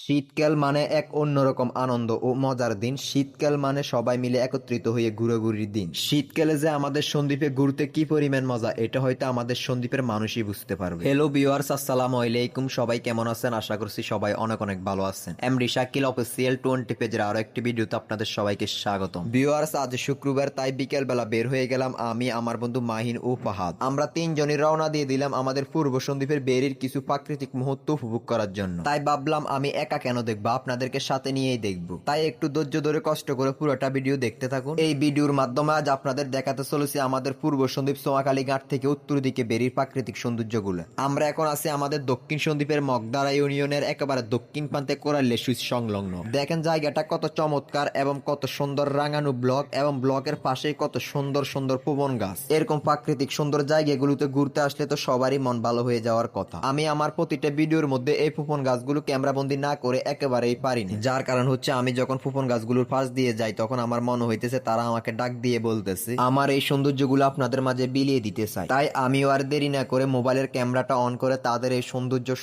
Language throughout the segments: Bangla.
শীতকাল মানে এক অন্যরকম আনন্দ ও মজার দিন। শীতকাল মানে সবাই মিলে একত্রিত হয়ে ঘুরাঘুরির দিন। শীতকালে যে আমাদের সন্দ্বীপে ঘুরতে কি পরিমাণ মজা, এটা হয়তো আমাদের সন্দ্বীপের মানুষই বুঝতে পারবে। হ্যালো ভিউয়ার্স, আসসালামু আলাইকুম। সবাই কেমন আছেন? আশা করছি সবাই অনেক অনেক ভালো আছেন। এমডি শাকিল অফিসিয়াল 20 পেজের আরো একটি ভিডিওতে আপনাদের সবাইকে স্বাগত। ভিউয়ার্স, আজ শুক্রবার, তাই বিকেল বেলা বের হয়ে গেলাম আমি, আমার বন্ধু মাহিন ও ফাহাদ। আমরা তিনজনই রওনা দিয়ে দিলাম আমাদের পূর্ব সন্দ্বীপের বেরির কিছু প্রাকৃতিক মুহূর্ত উপভোগ করার জন্য। তাই ভাবলাম আমি একা কেন দেখবো, আপনাদেরকে সাথে নিয়েই দেখবো। তাই একটু ধৈর্য ধরে কষ্ট করে পুরোটা ভিডিও দেখতে থাকুন। এই ভিডিওর মাধ্যমে আজ আপনাদের দেখাতে চলেছি আমাদের পূর্ব সন্দ্বীপ সোয়াখালী ঘাট থেকে উত্তর দিকে বেরির প্রাকৃতিক সৌন্দর্যগুলো। আমরা এখন আছি আমাদের দক্ষিণ সন্দ্বীপের মগদারা ইউনিয়নের একেবারে দক্ষিণ প্রান্তে কোরাইলে সুইচ সংলগ্ন। দেখেন জায়গাটা কত চমৎকার এবং কত সুন্দর রাঙানো ব্লক, এবং ব্লকের পাশেই কত সুন্দর সুন্দর পবন গাছ। এরকম প্রাকৃতিক সুন্দর জায়গাগুলোতে ঘুরতে আসলে তো সবারই মন ভালো হয়ে যাওয়ার কথা। আমি আমার প্রতিটা ভিডিওর মধ্যে এই পবন গাছগুলো ক্যামেরাবন্দি না করে একেবারেই পারিনি, যার কারণ হচ্ছে আমি যখন ফুফন গাছগুলোর পাশ দিয়ে যাই তখন আমার মনে হইতেছে তারা আমাকে ডাক দিয়ে বলতেছে আমার এই সৌন্দর্যগুলো আপনাদের মাঝে বিলিয়ে দিতে চাই। তাই আমিও আর দেরি না করে মোবাইলের ক্যামেরাটা অন করে তাদের এই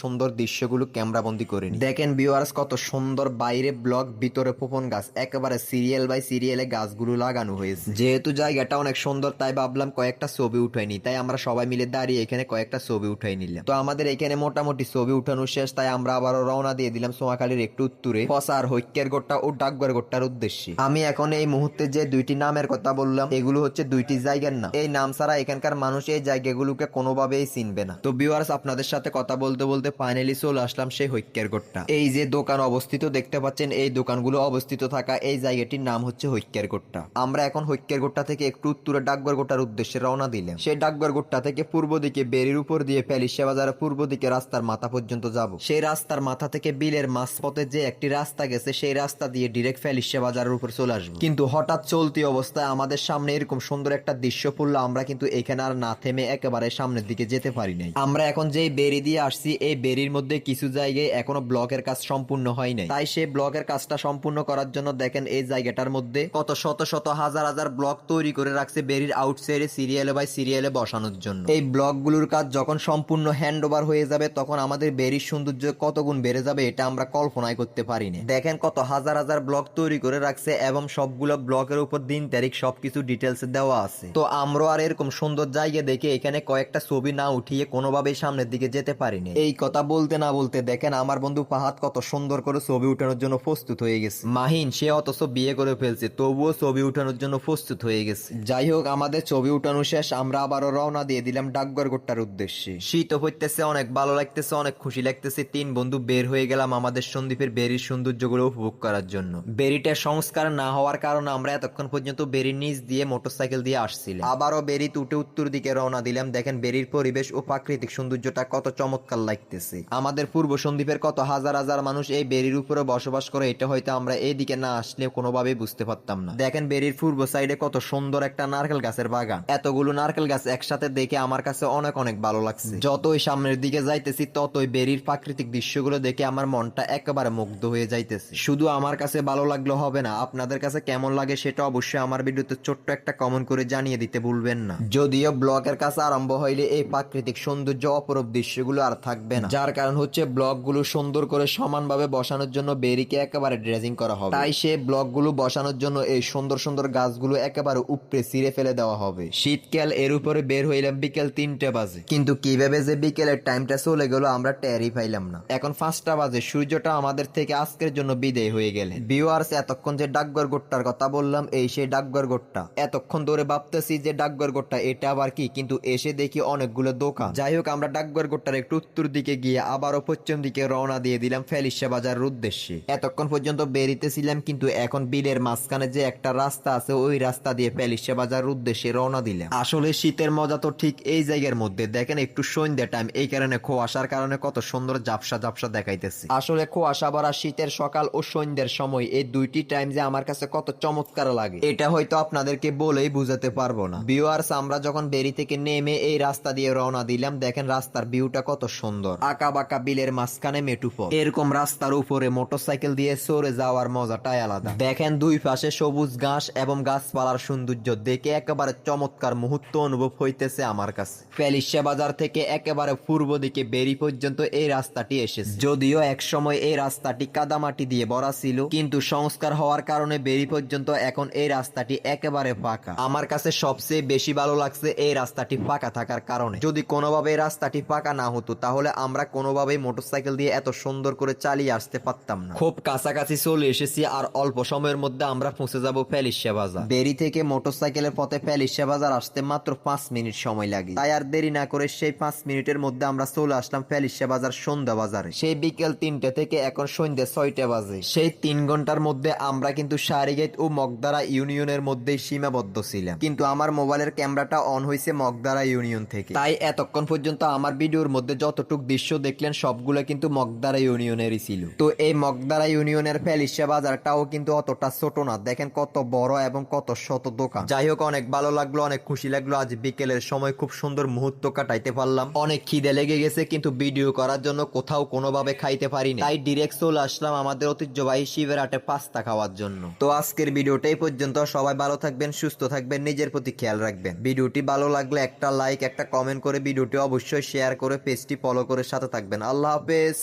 সুন্দর দৃশ্যগুলো ক্যামেরাবন্দি করে নিই। দেখেন ভিউয়ার্স, কত সুন্দর বাইরে ব্লক, ভিতরে ফুফন গাছ, একেবারে সিরিয়াল বাই সিরিয়ালে গাছগুলো লাগানো হয়েছে। যেহেতু জায়গাটা অনেক সুন্দর তাই ভাবলাম কয়েকটা ছবি উঠাইনি। তাই আমরা সবাই মিলে দাঁড়িয়ে এখানে কয়েকটা ছবি উঠাই নিলাম। তো আমাদের এখানে মোটামুটি ছবি উঠানো শেষ, তাই আমরা আবারও রওনা দিয়ে দিলাম সোয়াখালীর একটু উত্তরে ফসার, হৈক্যের গোট্টা ও ডাকবার গোট্টার উদ্দেশ্যে। আমি এখন এই মুহূর্তে যে দুইটি নামের কথা বললাম এগুলো হচ্ছে দুইটি জায়গার নাম। এই নাম ছাড়া এখানকার মানুষ এই জায়গাগুলোকে কোনোভাবেই চিনবে না। তো ভিউয়ার্স, আপনাদের সাথে কথা বলতে বলতে ফাইনালি চলে আসলাম সেই হৈক্যের গোট্টা। এই যে দোকান অবস্থিত দেখতে পাচ্ছেন, এই দোকানগুলো অবস্থিত থাকা এই জায়গাটির নাম হচ্ছে হৈক্যের গোট্টা। আমরা এখন হৈক্যের গোট্টা থেকে একটু উত্তরে ডাকবার গোট্টার উদ্দেশ্যে রওনা দিলাম। সেই ডাকবার গোট্টা থেকে পূর্ব দিকে বেরির উপর দিয়ে প্যালিশা বাজারের পূর্ব দিকে রাস্তার মাথা পর্যন্ত যাব। সেই রাস্তার মাথা থেকে বিলের মাঝপথে যে একটি রাস্তা গেছে সেই রাস্তা দিয়ে ডিরেক্ট ফেলিশা বাজারের উপর চলে আসবো। কিন্তু হঠাৎ চলতি অবস্থায় আমাদের সামনে এরকম সুন্দর একটা দৃশ্য পড়লো, আমরা কিন্তু এখানে আর না থেমে একেবারে সামনের দিকে যেতে পারি নাই। আমরা এখন যেই বেরি দিয়ে আসছি এই বেরির মধ্যে কিছু জায়গায় এখনো ব্লকের কাজ সম্পূর্ণ হয় নাই। তাই সেই ব্লকের কাজটা সম্পূর্ণ করার জন্য দেখেন এই জায়গাটার মধ্যে কত শত শত হাজার হাজার ব্লক তৈরি করে রাখছে বেরির আউটসাইডে সিরিয়ালে বাই সিরিয়ালে বসানোর জন্য। এই ব্লকগুলোর কাজ যখন সম্পূর্ণ হ্যান্ড ওভার হয়ে যাবে তখন আমাদের বেরির সৌন্দর্য কত গুণ বেড়ে যাবে এটা আমরা কল্পনাই করতে পারিনি। দেখেন কত হাজার হাজার ব্লক তৈরি করে রাখছে এবং সবগুলো ব্লকের উপর দিন তারিখ সবকিছু ডিটেলস দেওয়া আছে। তো আমরা আর এরকম সুন্দর জায়গা দেখে এখানে কয়েকটা ছবি না উঠিয়ে কোনোভাবেই সামনের দিকে যেতে পারিনি। এই কথা বলতে না বলতে দেখেন আমার বন্ধু ফাহাদ কত সুন্দর করে ছবি উঠানোর জন্য প্রস্তুত হয়ে গেছে। মাহিন সে অথচ বিয়ে করে ফেলছে তবুও ছবি উঠানোর জন্য প্রস্তুত হয়ে গেছে। যাই হোক, আমাদের ছবি উঠানো শেষ, আমরা আবারও রওনা দিয়ে দিলাম ডাকঘর গোট্টার উদ্দেশ্যে। শীত হইতেছে, অনেক ভালো লাগতেছে, অনেক খুশি লাগতেছে। তিন বন্ধু বের হয়ে গেলাম আমাদের সন্দ্বীপের বেরির সৌন্দর্যগুলো উপভোগ করার জন্য। বেরিটা সংস্কার না হওয়ার কারণে আমরা এতক্ষণ পর্যন্ত বেরির নিচ দিয়ে মোটরসাইকেল দিয়ে আসছিলাম। আবারও বেরিতে উঠে উত্তর দিকে রওনা দিলাম। দেখেন বেরির পরিবেশ ও প্রাকৃতিক সৌন্দর্যটা কত চমৎকার লাগতেছে। আমাদের পূর্ব সন্দ্বীপের কত হাজার হাজার মানুষ এই বেরির উপরে বসবাস করে, এটা হয়তো আমরা এই দিকে না আসলে কোনোভাবেই বুঝতে পারতাম না। দেখেন বেরির পূর্ব সাইডে কত সুন্দর একটা নারকেল গাছের বাগান। এতগুলো নারকেল গাছ একসাথে দেখে আমার কাছে অনেক অনেক ভালো লাগছে। যতই সামনের দিকে যাইতেছি ততই বেরির প্রাকৃতিক দৃশ্যগুলো দেখে আমার মনটা একেবারে মুগ্ধ হয়ে যাইতেছে। শুধু আমার কাছে ভালো লাগলো হবে না, আপনাদের কাছে কেমন লাগে সেটা অবশ্যই আমার ভিডিওতে ছোট্ট একটা কমেন্ট করে জানিয়ে দিতে ভুলবেন না। যদিও ব্লকের কাজ আরম্ভ হইলে এই প্রাকৃতিক সৌন্দর্য অপরূপ দৃশ্যগুলো আর থাকবে না, যার কারণ হচ্ছে ব্লকগুলো সুন্দর করে সমানভাবে বসানোর জন্য বেরিকে একেবারে ড্রেজিং করা হবে। তাই সে ব্লকগুলো বসানোর জন্য এই সুন্দর সুন্দর গাছগুলো একেবারে উপড়ে ছিঁড়ে ফেলে দেওয়া হবে। শীতকাল, এর উপরে বের হইলাম বিকেল 3টা বাজে, কিন্তু কিভাবে যে বিকেলের টাইমটা চলে গেল আমরা টেরই পাইলাম না। এখন 5টা বাজে, সূর্যটা আমাদের থেকে আজকের জন্য বিদায় হয়ে গেলে। ভিউয়ার্স, এতক্ষণ যে ডাকঘর গোট্টার কথা বললাম এই সেই ডাকঘর গোট্টা। এতক্ষণ ধরে ভাবতেছি যে ডাকঘর গোট্টা এটা আবার কি, কিন্তু এসে দেখি অনেকগুলো দোকান। যাই হোক, আমরা ডাকঘর গোট্টার একটু উত্তর দিকে গিয়ে আবারও পশ্চিম দিকে রওনা দিয়ে দিলাম ফেলিশা বাজারের উদ্দেশ্যে। এতক্ষণ পর্যন্ত বেরিতেছিলাম, কিন্তু এখন বিলের মাঝখানে যে একটা রাস্তা আছে ওই রাস্তা দিয়ে ফেলিশা বাজারের উদ্দেশ্যে রওনা দিলাম। আসলে শীতের মজা তো ঠিক এই জায়গার মধ্যে। দেখেন একটু সন্ধ্যা টাইম, এই কারণে কুয়াশার কারণে কত সুন্দর ঝাপসা ঝাপসা দেখাইতেছে। আসলে কুয়াশা ভরা শীতের সকাল ও সন্ধ্যার সময় এই দুইটি টাইম যে আমার কাছে কত চমৎকার লাগে এটা হয়তো আপনাদেরকে বলেই বুঝাতে পারবো না। ভিউয়ার্স, আমরা যখন বেরি থেকে নেমে এই রাস্তা দিয়ে রওনা দিলাম, দেখেন রাস্তার ভিউটা কত সুন্দর। আঁকা বাঁকা বিলের মাঝখানে মেটুফল, এরকম রাস্তার উপরে মোটরসাইকেল দিয়ে সরে যাওয়ার মজাটাই আলাদা। দেখেন দুই পাশে সবুজ ঘাস এবং গাছপালার সৌন্দর্য দেখে একেবারে চমৎকার মুহূর্ত অনুভব হইতেছে আমার কাছে। ফেলিশা বাজার থেকে একেবারে পূর্ব দিকে বেরি পর্যন্ত এই রাস্তাটি এসেছে। যদিও এক সময় সময় এই রাস্তাটি কাদামাটি দিয়ে ভরা ছিল, কিন্তু সংস্কার হওয়ার কারণে বেরি পর্যন্ত এখন এই রাস্তাটি একেবারে ফাঁকা। আমার কাছে সবচেয়ে বেশি ভালো লাগছে এই রাস্তাটি ফাঁকা থাকার কারণে। যদি কোনোভাবে এই রাস্তাটি ফাঁকা না হতো তাহলে আমরা কোনোভাবেই মোটরসাইকেল দিয়ে এত সুন্দর করে চালিয়ে আসতে পারতাম না। খুব কাছাকাছি চলে এসেছি, আর অল্প সময়ের মধ্যে আমরা পৌঁছে যাব ফেলিশিয়া বাজার। বেরি থেকে মোটরসাইকেলের পথে ফেলিশিয়া বাজার আসতে মাত্র 5 মিনিট সময় লাগে। তাই আর দেরি না করে সেই 5 মিনিটের মধ্যে আমরা চলে আসলাম ফেলিশিয়া বাজার সন্ধ্যা বাজারে। সেই বিকেল 3টে থেকে এখন সন্ধ্যে 6টা বাজে। সেই 3 ঘন্টার মধ্যে আমরা কিন্তু সারিগেট ও মগদারা ইউনিয়নের মধ্যেই সীমাবদ্ধ ছিলাম, কিন্তু আমার মোবাইলের ক্যামেরাটা অন হয়েছে মগদারা ইউনিয়ন থেকে। তাই এতক্ষণ পর্যন্ত আমার ভিডিওর মধ্যে যতটুক দৃশ্য দেখলেন সবগুলো কিন্তু মগদারা ইউনিয়নেরই ছিল। তো এই মগদারা ইউনিয়নের ফেলিশিয়া বাজারটাও কিন্তু অতটা ছোট না, দেখেন কত বড় এবং কত শত দোকান। যাই হোক, অনেক ভালো লাগলো, অনেক খুশি লাগলো। আজ বিকেলের সময় খুব সুন্দর মুহূর্ত কাটাইতে পারলাম। অনেক খিদে লেগে গেছে, কিন্তু ভিডিও করার জন্য কোথাও কোনোভাবে খাইতে পারিনি, তাই ডিরেক্ট চলে আসলাম আমাদের ঐতিহ্যবাহী শিবের হাটে পাস্তা খাওয়ার জন্য। তো আজকের ভিডিওটা এই পর্যন্ত। সবাই ভালো থাকবেন, সুস্থ থাকবেন, নিজের প্রতি খেয়াল রাখবেন। ভিডিওটি ভালো লাগলে একটা লাইক, একটা কমেন্ট করে ভিডিওটি অবশ্যই শেয়ার করে পেজটি ফলো করে সাথে থাকবেন। আল্লাহ হাফেজ।